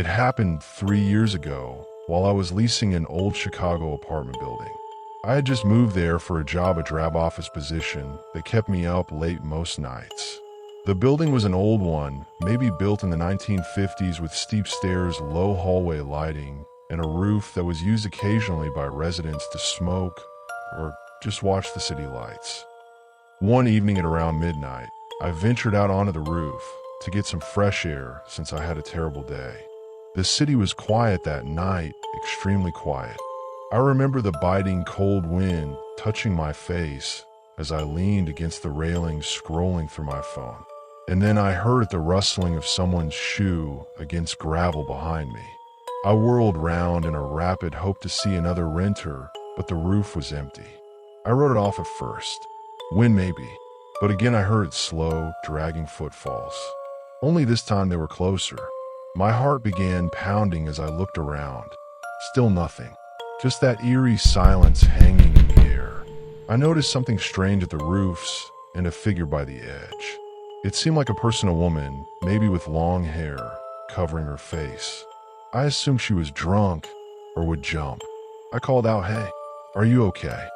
It happened 3 years ago while I was leasing an old Chicago apartment building. I had just moved there for a job, a drab office position that kept me up late most nights. The building was an old one, maybe built in the 1950s, with steep stairs, low hallway lighting, and a roof that was used occasionally by residents to smoke or just watch the city lights. One evening at around midnight, I ventured out onto the roof to get some fresh air since I had a terrible day. The city was quiet that night, extremely quiet. I remember the biting cold wind touching my face as I leaned against the railing scrolling through my phone. And then I heard the rustling of someone's shoe against gravel behind me. I whirled round in a rapid hope to see another renter, but the roof was empty. I wrote it off at first. Wind maybe. But again I heard slow, dragging footfalls. Only this time they were closer. My heart began pounding as I looked around. Still nothing. Just that eerie silence hanging in the air. I noticed something strange at the roofs and a figure by the edge. It seemed like a person, a woman, maybe with long hair, covering her face. I assumed she was drunk or would jump. I called out, "Hey, are you okay?"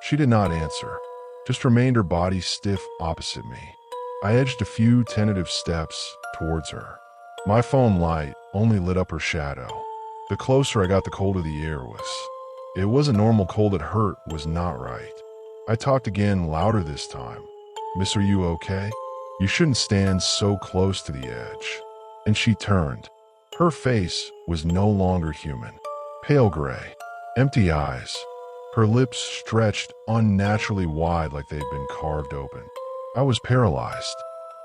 She did not answer, just remained her body stiff opposite me. I edged a few tentative steps towards her. My phone light only lit up her shadow. The closer I got, the colder the air was. It was a normal cold. It hurt, was not right. I talked again, louder this time. "Miss, are you okay? You shouldn't stand so close to the edge." And she turned. Her face was no longer human. Pale gray, empty eyes. Her lips stretched unnaturally wide like they'd been carved open. I was paralyzed.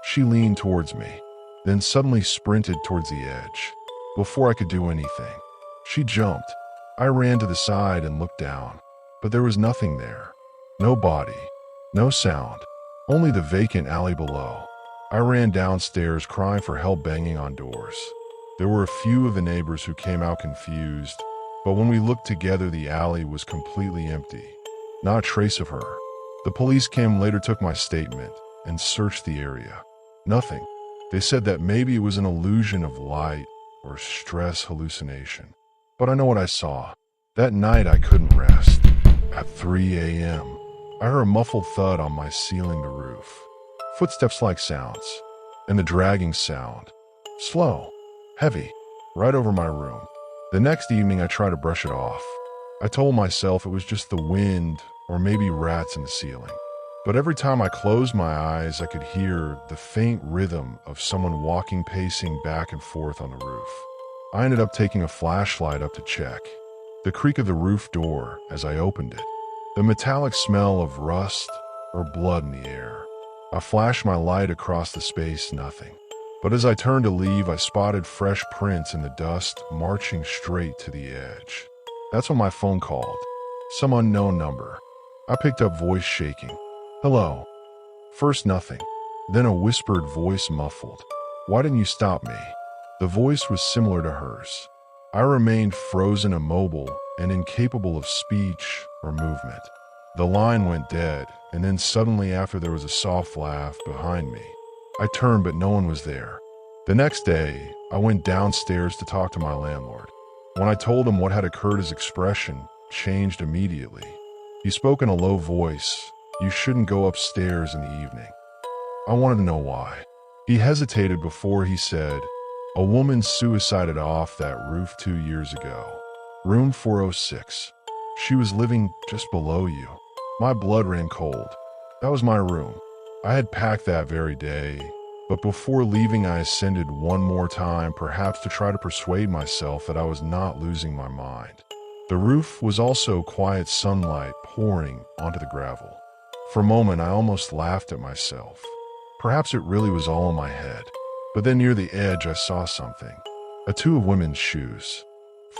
She leaned towards me, then suddenly sprinted towards the edge. Before I could do anything, she jumped. I ran to the side and looked down, but there was nothing there. No body, no sound, only the vacant alley below. I ran downstairs crying for help, banging on doors. There were a few of the neighbors who came out confused, but when we looked together, the alley was completely empty. Not a trace of her. The police came later, took my statement, and searched the area. Nothing. They said that maybe it was an illusion of light or stress hallucination. But I know what I saw. That night I couldn't rest. At 3 a.m., I heard a muffled thud on my ceiling, the roof. Footsteps-like sounds, and the dragging sound. Slow, heavy, right over my room. The next evening I tried to brush it off. I told myself it was just the wind or maybe rats in the ceiling. But every time I closed my eyes, I could hear the faint rhythm of someone walking, pacing back and forth on the roof. I ended up taking a flashlight up to check. The creak of the roof door as I opened it. The metallic smell of rust or blood in the air. I flashed my light across the space, nothing. But as I turned to leave, I spotted fresh prints in the dust marching straight to the edge. That's when my phone called. Some unknown number. I picked up, voice shaking. "Hello." First nothing, then a whispered voice, muffled. "Why didn't you stop me?" The voice was similar to hers. I remained frozen, immobile, and incapable of speech or movement. The line went dead, and then suddenly after there was a soft laugh behind me. I turned, but no one was there. The next day, I went downstairs to talk to my landlord. When I told him what had occurred, his expression changed immediately. He spoke in a low voice. "You shouldn't go upstairs in the evening." I wanted to know why. He hesitated before he said, "A woman suicided off that roof 2 years ago. Room 406. She was living just below you." My blood ran cold. That was my room. I had packed that very day, but before leaving I ascended one more time, perhaps to try to persuade myself that I was not losing my mind. The roof was also quiet, sunlight pouring onto the gravel. For a moment I almost laughed at myself. Perhaps it really was all in my head. But then near the edge I saw something. A two of women's shoes.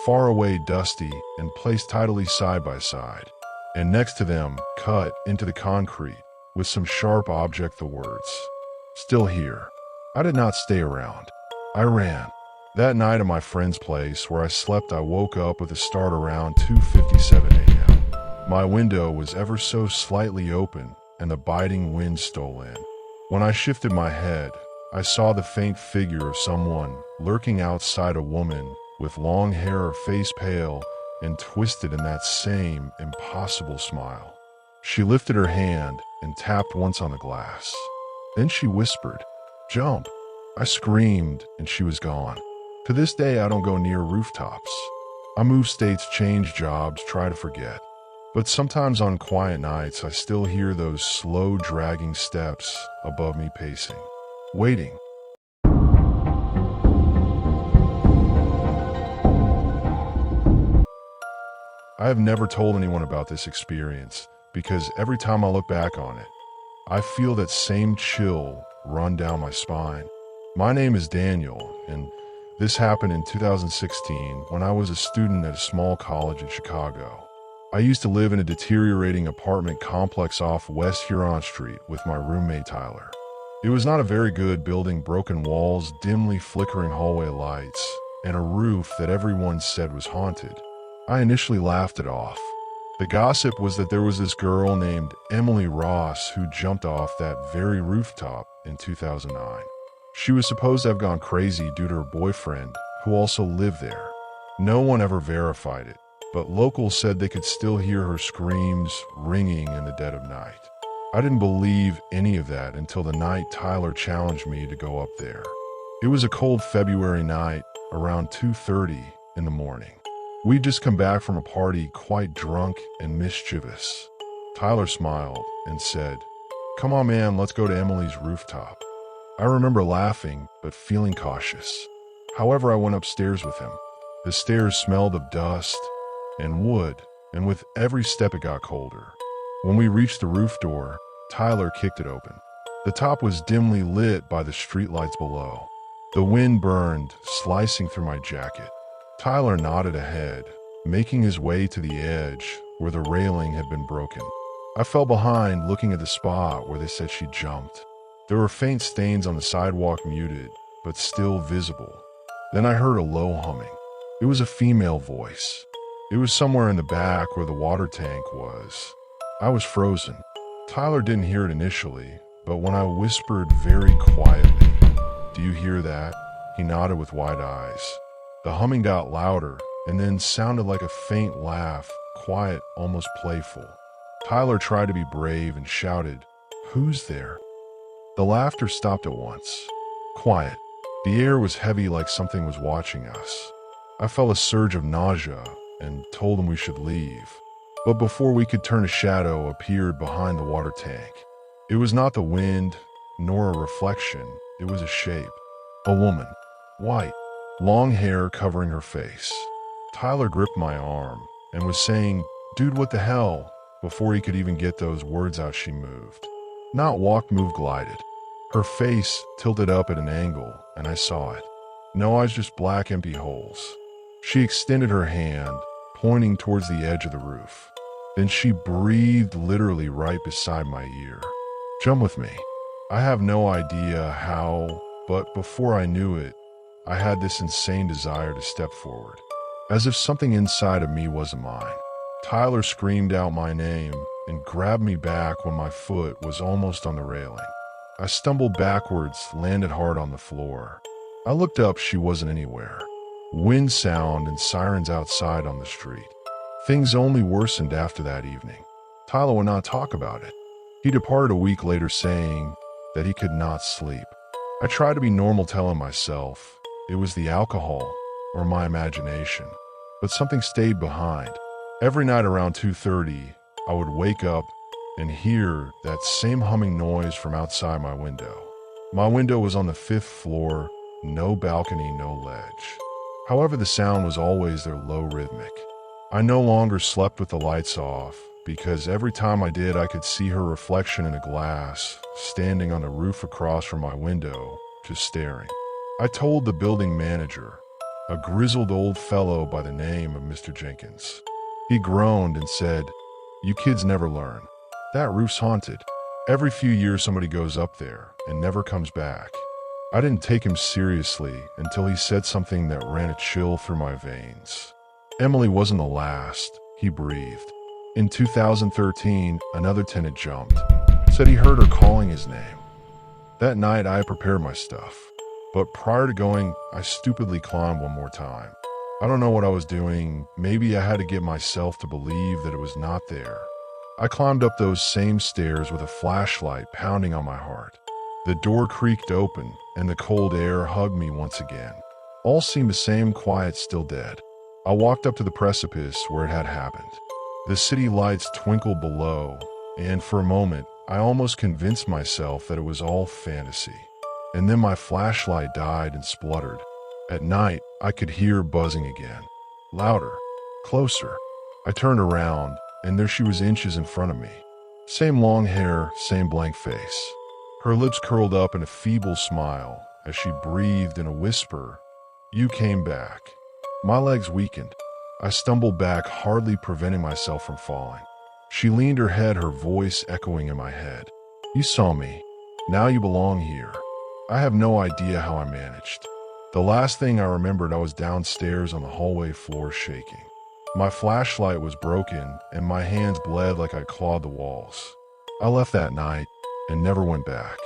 Far away, dusty, and placed tidily side by side. And next to them, cut into the concrete, with some sharp object, the words, "Still here." I did not stay around. I ran. That night at my friend's place where I slept, I woke up with a start around 2:57 a.m. My window was ever so slightly open, and the biting wind stole in. When I shifted my head, I saw the faint figure of someone lurking outside, a woman with long hair, her face pale and twisted in that same impossible smile. She lifted her hand and tapped once on the glass. Then she whispered, "Jump." I screamed and she was gone. To this day, I don't go near rooftops. I move states, change jobs, try to forget. But sometimes on quiet nights, I still hear those slow dragging steps above me pacing, waiting. I have never told anyone about this experience because every time I look back on it, I feel that same chill run down my spine. My name is Daniel, and this happened in 2016 when I was a student at a small college in Chicago. I used to live in a deteriorating apartment complex off West Huron Street with my roommate Tyler. It was not a very good building, broken walls, dimly flickering hallway lights, and a roof that everyone said was haunted. I initially laughed it off. The gossip was that there was this girl named Emily Ross who jumped off that very rooftop in 2009. She was supposed to have gone crazy due to her boyfriend, who also lived there. No one ever verified it, but locals said they could still hear her screams ringing in the dead of night. I didn't believe any of that until the night Tyler challenged me to go up there. It was a cold February night, around 2:30 in the morning. We'd just come back from a party, quite drunk and mischievous. Tyler smiled and said, "Come on, man, let's go to Emily's rooftop." I remember laughing, but feeling cautious. However, I went upstairs with him. The stairs smelled of dust and wood, and with every step it got colder. When we reached the roof door, Tyler kicked it open. The top was dimly lit by the streetlights below. The wind burned, slicing through my jacket. Tyler nodded ahead, making his way to the edge where the railing had been broken. I fell behind, looking at the spot where they said she jumped. There were faint stains on the sidewalk, muted, but still visible. Then I heard a low humming. It was a female voice. It was somewhere in the back where the water tank was. I was frozen. Tyler didn't hear it initially, but when I whispered very quietly, "Do you hear that?" he nodded with wide eyes. The humming got louder and then sounded like a faint laugh, quiet, almost playful. Tyler tried to be brave and shouted, "Who's there?" The laughter stopped at once. Quiet. The air was heavy, like something was watching us. I felt a surge of nausea and told him we should leave. But before we could turn, a shadow appeared behind the water tank. It was not the wind, nor a reflection. It was a shape. A woman. White. Long hair covering her face. Tyler gripped my arm and was saying, "Dude, what the hell?" Before he could even get those words out, she moved. Not walked, moved, glided. Her face tilted up at an angle, and I saw it. No eyes, just black, empty holes. She extended her hand, pointing towards the edge of the roof. Then she breathed literally right beside my ear. "Jump with me." I have no idea how, but before I knew it, I had this insane desire to step forward, as if something inside of me wasn't mine. Tyler screamed out my name and grabbed me back when my foot was almost on the railing. I stumbled backwards, landed hard on the floor. I looked up, she wasn't anywhere. Wind sound and sirens outside on the street. Things only worsened after that evening. Tyler would not talk about it. He departed a week later saying that he could not sleep. I tried to be normal, telling myself it was the alcohol or my imagination, but something stayed behind. Every night around 2:30, I would wake up and hear that same humming noise from outside my window. My window was on the 5th floor, no balcony, no ledge. However, the sound was always there, low, rhythmic. I no longer slept with the lights off, because every time I did, I could see her reflection in a glass, standing on the roof across from my window, just staring. I told the building manager, a grizzled old fellow by the name of Mr. Jenkins. He groaned and said, "You kids never learn. That roof's haunted. Every few years somebody goes up there and never comes back." I didn't take him seriously until he said something that ran a chill through my veins. "Emily wasn't the last," he breathed. "In 2013, another tenant jumped, said he heard her calling his name. That night, I had prepared my stuff. But prior to going, I stupidly climbed one more time. I don't know what I was doing. Maybe I had to get myself to believe that it was not there. I climbed up those same stairs with a flashlight pounding on my heart. The door creaked open, and the cold air hugged me once again. All seemed the same, quiet, still dead. I walked up to the precipice where it had happened. The city lights twinkled below, and for a moment, I almost convinced myself that it was all fantasy. And then my flashlight died and spluttered. At night, I could hear buzzing again. Louder. Closer. I turned around, and there she was, inches in front of me. Same long hair, same blank face. Her lips curled up in a feeble smile as she breathed in a whisper, "You came back." My legs weakened. I stumbled back, hardly preventing myself from falling. She leaned her head, her voice echoing in my head. "You saw me. Now you belong here." I have no idea how I managed. The last thing I remembered, I was downstairs on the hallway floor shaking. My flashlight was broken, and my hands bled like I clawed the walls. I left that night and never went back.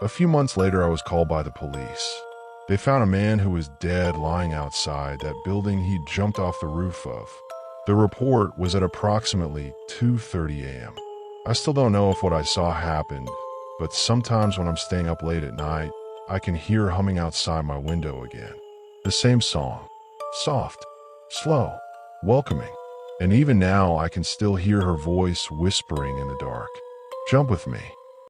A few months later, I was called by the police. They found a man who was dead lying outside that building he'd jumped off the roof of. The report was at approximately 2:30 a.m. I still don't know if what I saw happened, but sometimes when I'm staying up late at night, I can hear her humming outside my window again. The same song. Soft, slow, welcoming. And even now, I can still hear her voice whispering in the dark. "Jump with me."